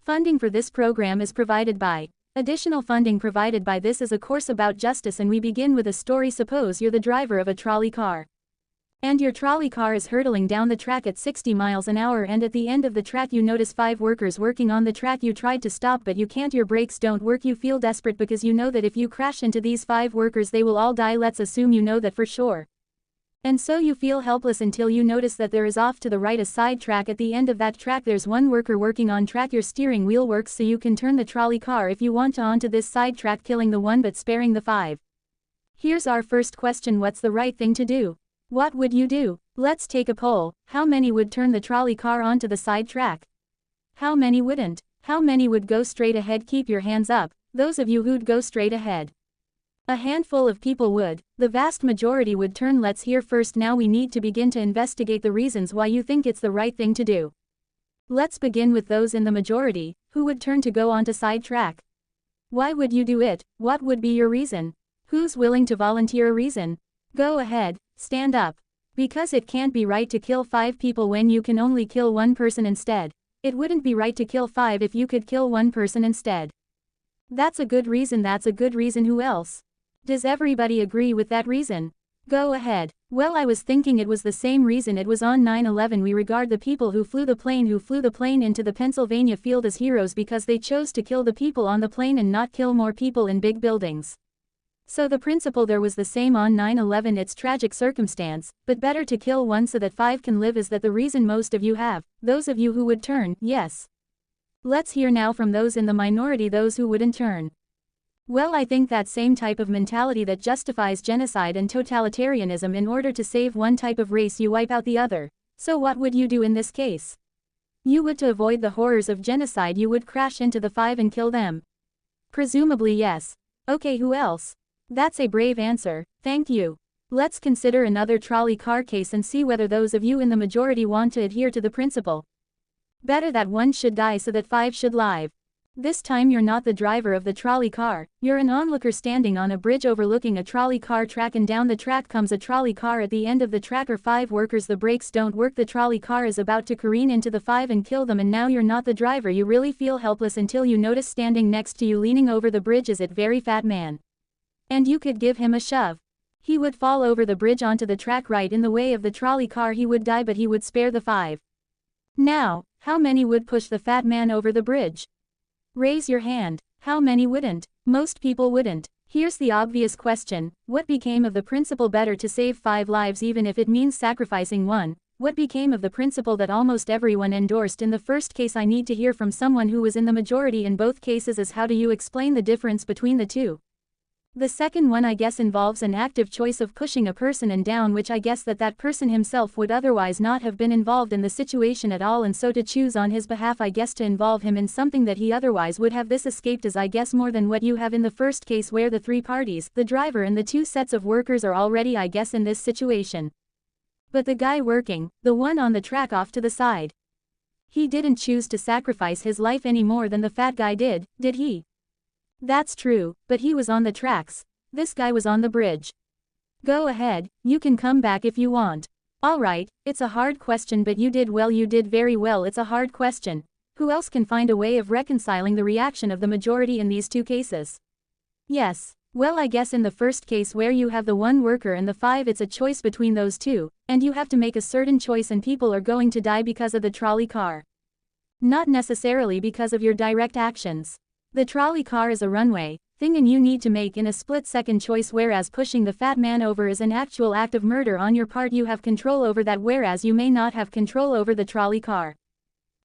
Funding for this program is provided by. Additional funding provided by this is a course about justice, and we begin with a story. Suppose you're the driver of a trolley car. And your trolley car is hurtling down the track at 60 miles an hour, and at the end of the track you notice 5 workers working on the track. You tried to stop but you can't, your brakes don't work. You feel desperate because you know that if you crash into these 5 workers they will all die. Let's assume you know that for sure. And so you feel helpless until you notice that there is off to the right a side track. At the end of that track there's one worker working on track. Your steering wheel works so you can turn the trolley car if you want to onto this side track, killing the one but sparing the 5. Here's our first question: what's the right thing to do? What would you do? Let's take a poll. How many would turn the trolley car onto the side track? How many wouldn't? How many would go straight ahead? Keep your hands up, those of you who'd go straight ahead. A handful of people would. The vast majority would turn. Let's hear first. Now we need to begin to investigate the reasons why you think it's the right thing to do. Let's begin with those in the majority, who would turn to go onto side track. Why would you do it? What would be your reason? Who's willing to volunteer a reason? Go ahead, stand up. Because it can't be right to kill 5 people when you can only kill 1 person instead. It wouldn't be right to kill 5 if you could kill 1 person instead. That's a good reason. That's a good reason. Who else? Does everybody agree with that reason? Go ahead. Well, I was thinking it was the same reason. It was on 9/11. We regard the people who flew the plane into the Pennsylvania field as heroes because they chose to kill the people on the plane and not kill more people in big buildings. So the principle there was the same on 9/11. It's tragic circumstance, but better to kill 1 so that 5 can live. Is that the reason most of you have? Those of you who would turn, yes. Let's hear now from those in the minority, those who wouldn't turn. Well, I think that same type of mentality that justifies genocide and totalitarianism. In order to save one type of race you wipe out the other. So what would you do in this case? You would, to avoid the horrors of genocide, you would crash into the 5 and kill them. Presumably yes. Okay, who else? That's a brave answer, thank you. Let's consider another trolley car case and see whether those of you in the majority want to adhere to the principle. Better that 1 should die so that 5 should live. This time you're not the driver of the trolley car, you're an onlooker standing on a bridge overlooking a trolley car track, and down the track comes a trolley car. At the end of the track are 5 workers. The brakes don't work. The trolley car is about to careen into the 5 and kill them, and now you're not the driver. You really feel helpless until you notice standing next to you leaning over the bridge is a very fat man. And you could give him a shove. He would fall over the bridge onto the track right in the way of the trolley car. He would die, but he would spare the 5. Now, how many would push the fat man over the bridge? Raise your hand. How many wouldn't? Most people wouldn't. Here's the obvious question: what became of the principle better to save 5 lives even if it means sacrificing 1? What became of the principle that almost everyone endorsed in the first case? I need to hear from someone who was in the majority in both cases. As how do you explain the difference between the two? The second one, I guess, involves an active choice of pushing a person and down, which I guess that person himself would otherwise not have been involved in the situation at all, and so to choose on his behalf, I guess, to involve him in something that he otherwise would have. This escaped is, I guess, more than what you have in the first case, where the 3 parties, the driver and the 2 sets of workers, are already, I guess, in this situation. But the guy working, the one on the track off to the side, he didn't choose to sacrifice his life any more than the fat guy did he? That's true, but he was on the tracks. This guy was on the bridge. Go ahead, you can come back if you want. Alright, it's a hard question, but you did well, you did very well. It's a hard question. Who else can find a way of reconciling the reaction of the majority in these 2 cases? Yes, well, I guess in the first case where you have the 1 worker and the 5, it's a choice between those 2, and you have to make a certain choice, and people are going to die because of the trolley car. Not necessarily because of your direct actions. The trolley car is a runway thing, and you need to make in a split-second choice, whereas pushing the fat man over is an actual act of murder on your part. You have control over that, whereas you may not have control over the trolley car.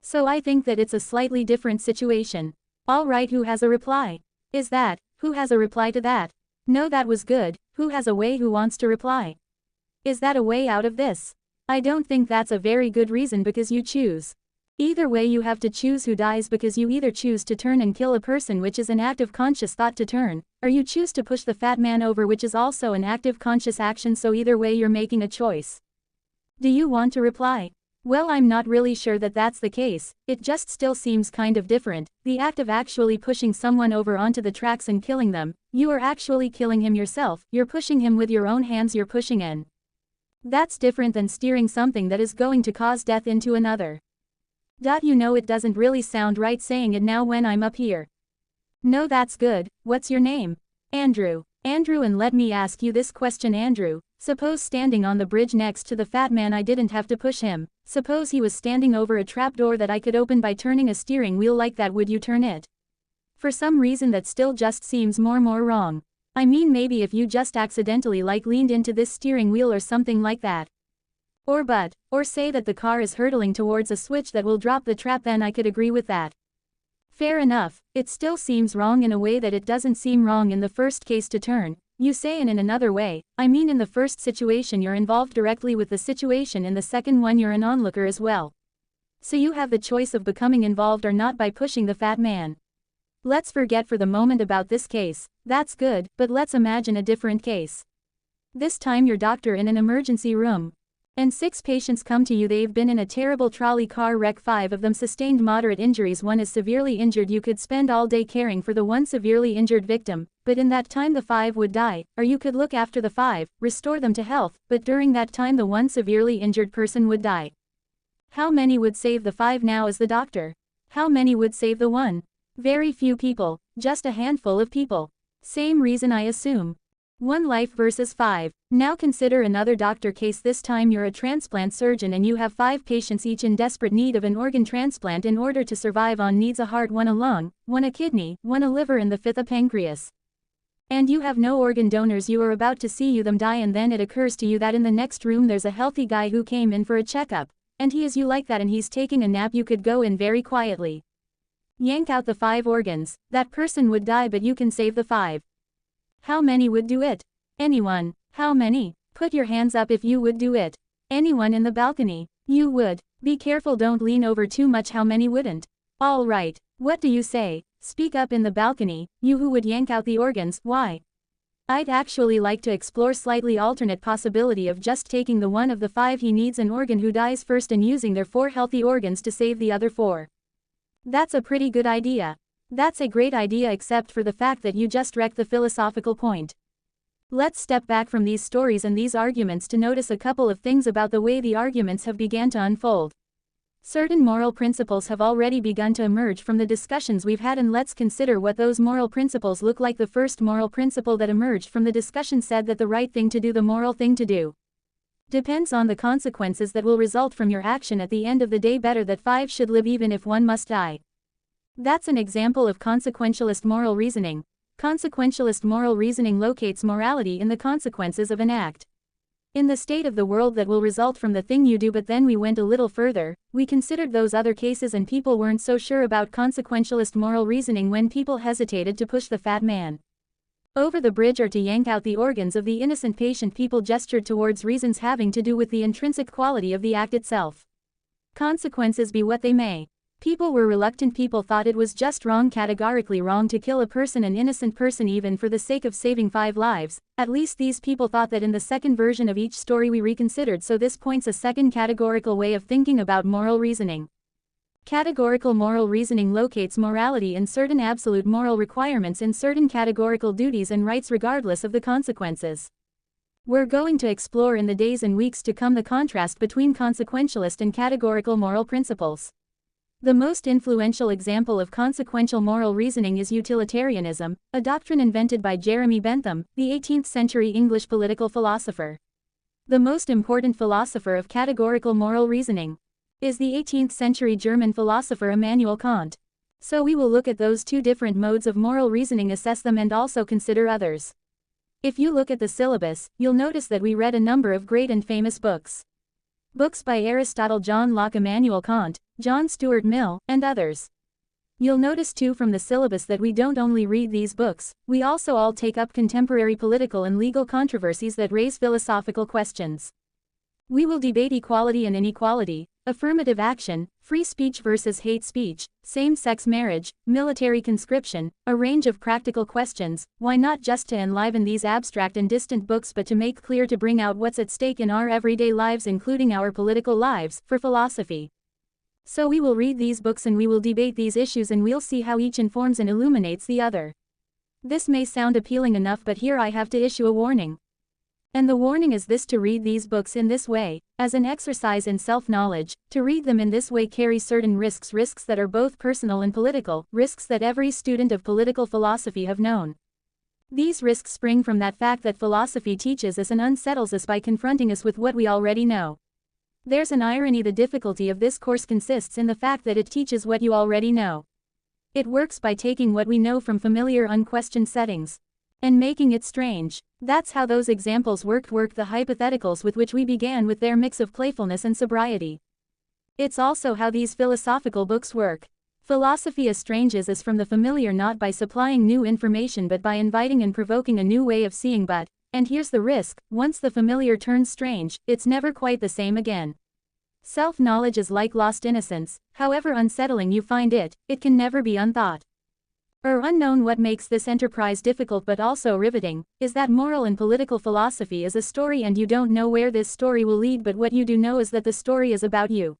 So I think that it's a slightly different situation. Alright, who has a reply? Is that, who has a reply to that? No, that was good. Who has a way? Who wants to reply? Is that a way out of this? I don't think that's a very good reason, because you choose. Either way, you have to choose who dies, because you either choose to turn and kill a person, which is an active conscious thought to turn, or you choose to push the fat man over, which is also an active conscious action. So either way you're making a choice. Do you want to reply? Well, I'm not really sure that that's the case. It just still seems kind of different. The act of actually pushing someone over onto the tracks and killing them, you are actually killing him yourself. You're pushing him with your own hands. You're pushing in. That's different than steering something that is going to cause death into another. You know it doesn't really sound right saying it now when I'm up here. No, that's good. What's your name? Andrew. Andrew, and let me ask you this question, Andrew. Suppose standing on the bridge next to the fat man, I didn't have to push him. Suppose he was standing over a trapdoor that I could open by turning a steering wheel like that, would you turn it? For some reason that still just seems more wrong. I mean, maybe if you just accidentally leaned into this steering wheel or something like that. Or say that the car is hurtling towards a switch that will drop the trap, then I could agree with that. Fair enough. It still seems wrong in a way that it doesn't seem wrong in the first case to turn, you say, and in another way, I mean in the first situation you're involved directly with the situation, in the second one you're an onlooker as well. So you have the choice of becoming involved or not by pushing the fat man. Let's forget for the moment about this case. That's good, but let's imagine a different case. This time you're doctor in an emergency room. And 6 patients come to you. They've been in a terrible trolley car wreck. 5 of them sustained moderate injuries. 1 is severely injured. You could spend all day caring for the 1 severely injured victim, but in that time the 5 would die, or you could look after the 5, restore them to health, but during that time the 1 severely injured person would die. How many would save the 5 now as the doctor? How many would save the 1? Very few people, just a handful of people. Same reason, I assume. 1 life versus 5. Now consider another doctor case. This time you're a transplant surgeon and you have 5 patients, each in desperate need of an organ transplant in order to survive. On needs a heart, 1 a lung, 1 a kidney, 1 a liver, and the 5th a pancreas. And you have no organ donors. You are about to see them die, and then it occurs to you that in the next room there's a healthy guy who came in for a checkup, and he is you like that, and he's taking a nap. You could go in very quietly. Yank out the 5 organs. That person would die, but you can save the 5. How many would do it? Anyone. How many? Put your hands up if you would do it. Anyone in the balcony? You would. Be careful, don't lean over too much. How many wouldn't? All right. What do you say? Speak up in the balcony, you who would yank out the organs. Why? I'd actually like to explore slightly alternate possibility of just taking the 1 of the 5 he needs an organ who dies first and using their 4 healthy organs to save the other 4. That's a pretty good idea. That's a great idea, except for the fact that you just wrecked the philosophical point. Let's step back from these stories and these arguments to notice a couple of things about the way the arguments have began to unfold. Certain moral principles have already begun to emerge from the discussions we've had, and let's consider what those moral principles look like. The first moral principle that emerged from the discussion said that the right thing to do, the moral thing to do, depends on the consequences that will result from your action at the end of the day. Better that 5 should live even if 1 must die. That's an example of consequentialist moral reasoning. Consequentialist moral reasoning locates morality in the consequences of an act, in the state of the world that will result from the thing you do. But then we went a little further, we considered those other cases, and people weren't so sure about consequentialist moral reasoning when people hesitated to push the fat man over the bridge or to yank out the organs of the innocent patient. People gestured towards reasons having to do with the intrinsic quality of the act itself. Consequences be what they may. People were reluctant. People thought it was just wrong, categorically wrong, to kill a person, an innocent person, even for the sake of saving 5 lives. At least these people thought that in the second version of each story we reconsidered. So this points a second categorical way of thinking about moral reasoning. Categorical moral reasoning locates morality in certain absolute moral requirements, in certain categorical duties and rights regardless of the consequences. We're going to explore in the days and weeks to come the contrast between consequentialist and categorical moral principles. The most influential example of consequential moral reasoning is utilitarianism, a doctrine invented by Jeremy Bentham, the 18th century English political philosopher. The most important philosopher of categorical moral reasoning is the 18th century German philosopher Immanuel Kant. So we will look at those 2 different modes of moral reasoning, assess them, and also consider others. If you look at the syllabus, you'll notice that we read a number of great and famous books. Books by Aristotle, John Locke, Immanuel Kant, John Stuart Mill, and others. You'll notice too from the syllabus that we don't only read these books, we also all take up contemporary political and legal controversies that raise philosophical questions. We will debate equality and inequality, affirmative action, free speech versus hate speech, same-sex marriage, military conscription, a range of practical questions. Why not just to enliven these abstract and distant books, but to make clear, to bring out what's at stake in our everyday lives, including our political lives, for philosophy. So we will read these books and we will debate these issues, and we'll see how each informs and illuminates the other. This may sound appealing enough, but here I have to issue a warning. And the warning is this: to read these books in this way, as an exercise in self-knowledge, to read them in this way carries certain risks that are both personal and political, risks that every student of political philosophy have known. These risks spring from that fact that philosophy teaches us and unsettles us by confronting us with what we already know. There's an irony: the difficulty of this course consists in the fact that it teaches what you already know. It works by taking what we know from familiar unquestioned settings and making it strange. That's how those examples worked the hypotheticals with which we began, with their mix of playfulness and sobriety. It's also how these philosophical books work. Philosophy estranges us from the familiar not by supplying new information but by inviting and provoking a new way of seeing. But, and here's the risk, once the familiar turns strange, it's never quite the same again. Self-knowledge is like lost innocence: however unsettling you find it, it can never be unthought or unknown. What makes this enterprise difficult but also riveting is that moral and political philosophy is a story, and you don't know where this story will lead, but what you do know is that the story is about you.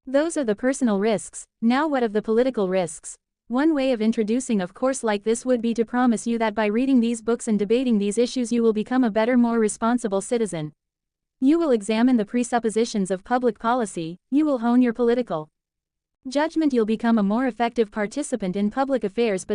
Those are the personal risks. Now what of the political risks? One way of introducing a course like this would be to promise you that by reading these books and debating these issues you will become a better, more responsible citizen. You will examine the presuppositions of public policy, you will hone your political judgment, you'll become a more effective participant in public affairs. But